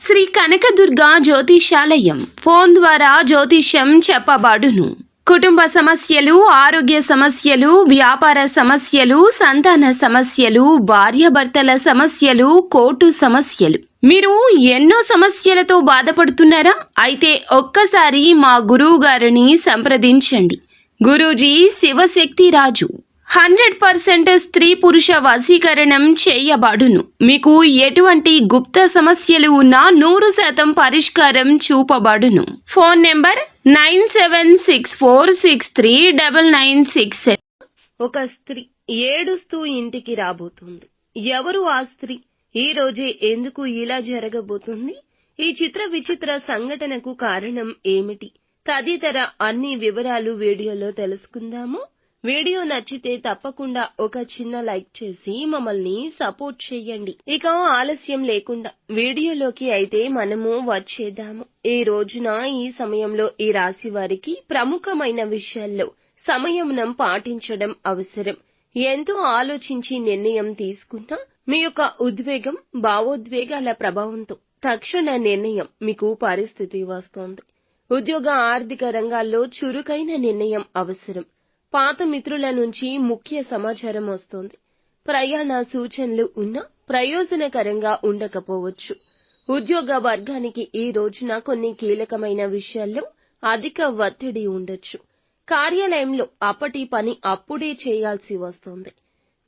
Shri Kanakadurga జ్యోతిషాలయం phone ద్వారా జ్యోతిష్యం చెప్పబడును. కుటుంబ సమస్యలు, ఆరోగ్య సమస్యలు, వ్యాపార సమస్యలు, సంతాన సమస్యలు, భార్యాభర్తల సమస్యలు, కోర్టు సమస్యలు. మీరు ఎన్నో సమస్యలతో బాధపడుతున్నారా? అయితే ఒక్కసారి మా గురువు గారిని సంప్రదించండి. గురూజీ శివశక్తి రాజు 100% స్త్రీ పురుష వశీకరణం చేయబడును. మీకు ఎటువంటి గుప్త సమస్యలు ఉన్నా 100% పరిష్కారం చూపబడును. Phone number 9764639967. ఒక స్త్రీ ఏడుస్తూ ఇంటికి రాబోతుంది. ఎవరు ఆ స్త్రీ? ఈ రోజే ఎందుకు ఇలా జరగబోతుంది? ఈ చిత్ర విచిత్ర సంఘటనకు కారణం ఏమిటి? తదితర అన్ని వివరాలు వీడియోలో తెలుసుకుందాము. వీడియో నచ్చితే తప్పకుండా ఒక చిన్న లైక్ చేసి మమ్మల్ని సపోర్ట్ చేయండి. ఇక ఆలస్యం లేకుండా వీడియోలోకి అయితే మనము వచ్చేద్దాము. ఈ రోజున ఈ సమయంలో ఈ రాశి వారికి ప్రముఖమైన విషయాల్లో సంయమనం పాటించడం అవసరం. ఎంతో ఆలోచించి నిర్ణయం తీసుకున్నా మీ యొక్క ఉద్వేగం, భావోద్వేగాల ప్రభావంతో తక్షణ నిర్ణయం మీకు పరిస్థితి వస్తోంది. ఉద్యోగ ఆర్థిక రంగాల్లో చురుకైన నిర్ణయం అవసరం. పాత మిత్రుల నుంచి ముఖ్య సమాచారం వస్తోంది. ప్రయాణ సూచనలు ఉన్నా ప్రయోజనకరంగా ఉండకపోవచ్చు. ఉద్యోగ వర్గానికి ఈ రోజున కొన్ని కీలకమైన విషయాల్లో అధిక ఒత్తిడి ఉండొచ్చు. కార్యాలయంలో అప్పటి పని అప్పుడే చేయాల్సి వస్తోంది.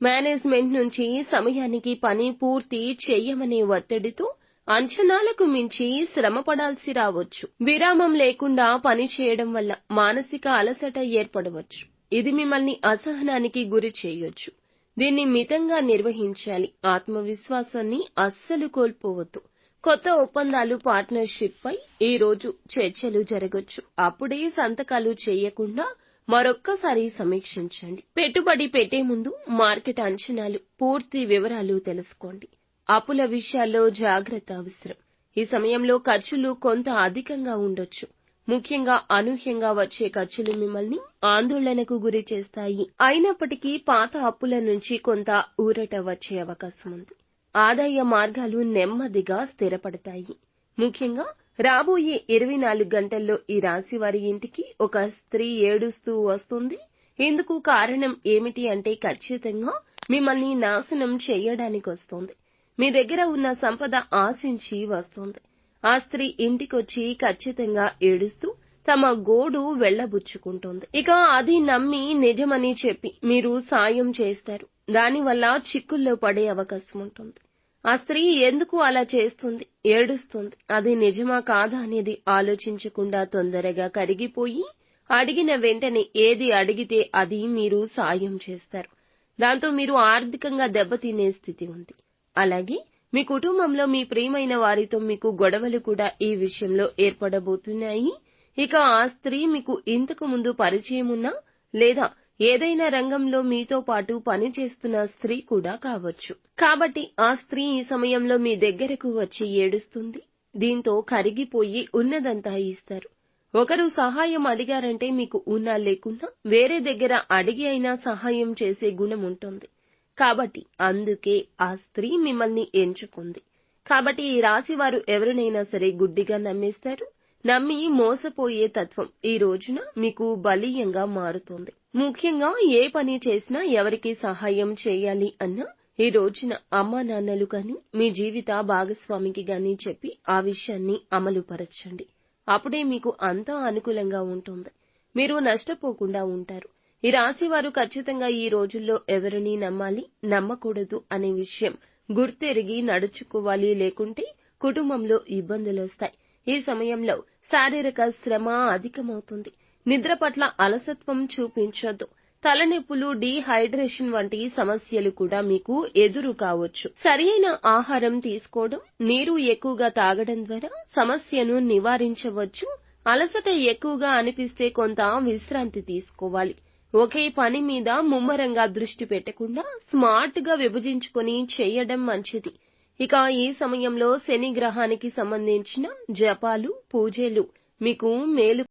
మేనేజ్మెంట్ నుంచి సమయానికి పని పూర్తి చేయమనే ఒత్తిడితో అంచనాలకు మించి శ్రమపడాల్సి రావచ్చు. విరామం లేకుండా పని చేయడం వల్ల మానసిక అలసట ఏర్పడవచ్చు. ఇది మిమ్మల్ని అసహనానికి గురి చేయొచ్చు. దీన్ని మితంగా నిర్వహించాలి. ఆత్మవిశ్వాసాన్ని అస్సలు కోల్పోవద్దు. కొత్త ఒప్పందాలు, పార్ట్నర్షిప్ పై ఈ రోజు చర్చలు జరగొచ్చు. అప్పుడే సంతకాలు చేయకుండా మరొక్కసారి సమీక్షించండి. పెట్టుబడి పెట్టే ముందు మార్కెట్ అంచనాలు, పూర్తి వివరాలు తెలుసుకోండి. అప్పుల విషయాల్లో జాగ్రత్త అవసరం. ఈ సమయంలో ఖర్చులు కొంత అధికంగా ఉండొచ్చు. ముఖ్యంగా అనూహ్యంగా వచ్చే ఖర్చులు మిమ్మల్ని ఆందోళనకు గురి చేస్తాయి. అయినప్పటికీ పాత అప్పుల నుంచి కొంత ఊరట వచ్చే అవకాశం ఉంది. ఆదాయ మార్గాలు నెమ్మదిగా స్థిరపడతాయి. ముఖ్యంగా రాబోయే 24 గంటల్లో ఈ రాశి వారి ఇంటికి ఒక స్త్రీ ఏడుస్తూ వస్తుంది. ఇందుకు కారణం ఏమిటి అంటే ఖచ్చితంగా మిమ్మల్ని నాశనం చేయడానికి వస్తోంది. మీ దగ్గర ఉన్న సంపద ఆశించి వస్తోంది. ఆ స్త్రీ ఇంటికొచ్చి ఖచ్చితంగా ఏడుస్తూ తమ గోడు వెళ్లబుచ్చుకుంటోంది. ఇక అది నమ్మి నిజమని చెప్పి మీరు సాయం చేస్తారు. దానివల్ల చిక్కుల్లో పడే అవకాశం ఉంటుంది. ఆ స్త్రీ ఎందుకు అలా చేస్తుంది, ఏడుస్తుంది, అది నిజమా కాదా అనేది ఆలోచించకుండా తొందరగా కరిగిపోయి అడిగిన వెంటనే ఏది అడిగితే అది మీరు సాయం చేస్తారు. దాంతో మీరు ఆర్థికంగా దెబ్బతినే స్థితి ఉంది. అలాగే మీ కుటుంబంలో మీ ప్రియమైన వారితో మీకు గొడవలు కూడా ఈ విషయంలో ఏర్పడబోతున్నాయి. ఇక ఆ స్త్రీ మీకు ఇంతకు ముందు పరిచయం ఉన్నా లేదా ఏదైనా రంగంలో మీతో పాటు పనిచేస్తున్న స్త్రీ కూడా కావచ్చు. కాబట్టి ఆ స్త్రీ ఈ సమయంలో మీ దగ్గరకు వచ్చి ఏడుస్తుంది. దీంతో కరిగిపోయి ఉన్నదంతా ఇస్తారు. ఒకరు సహాయం అడిగారంటే మీకు ఉన్నా లేకున్నా వేరే దగ్గర అడిగి అయినా సహాయం చేసే గుణం ఉంటుంది. కాబట్టి అందుకే ఆ స్త్రీ మిమ్మల్ని ఎంచుకుంది. కాబట్టి ఈ రాశి వారు ఎవరినైనా సరే గుడ్డిగా నమ్మేస్తారు. నమ్మి మోసపోయే తత్వం ఈ రోజున మీకు బలీయంగా మారుతోంది. ముఖ్యంగా ఏ పని చేసినా, ఎవరికి సహాయం చేయాలి అన్నా ఈ రోజున అమ్మా నాన్నలు గాని, మీ జీవిత భాగస్వామికి గాని చెప్పి ఆ విషయాన్ని అమలుపరచండి. అప్పుడే మీకు అంతా అనుకూలంగా ఉంటుంది. మీరు నష్టపోకుండా ఉంటారు. ఈ రాశి వారు ఖచ్చితంగా ఈ రోజుల్లో ఎవరిని నమ్మాలి, నమ్మకూడదు అనే విషయం గుర్తెరిగి నడుచుకోవాలి. లేకుంటే కుటుంబంలో ఇబ్బందులొస్తాయి. ఈ సమయంలో శారీరక శ్రమ అధికమవుతుంది. నిద్ర పట్ల అలసత్వం చూపించొద్దు. తలనొప్పులు, డీహైడ్రేషన్ వంటి సమస్యలు కూడా మీకు ఎదురు కావచ్చు. సరియైన ఆహారం తీసుకోవడం, నీరు ఎక్కువగా తాగడం ద్వారా సమస్యను నివారించవచ్చు. అలసట ఎక్కువగా అనిపిస్తే కొంత విశ్రాంతి తీసుకోవాలి. ఒకే పని మీద ముమ్మరంగా దృష్టి పెట్టకుండా స్మార్ట్ గా విభజించుకొని చేయడం మంచిది. ఇక ఈ సమయంలో శని గ్రహానికి సంబంధించిన జపాలు, పూజలు మీకు మేలు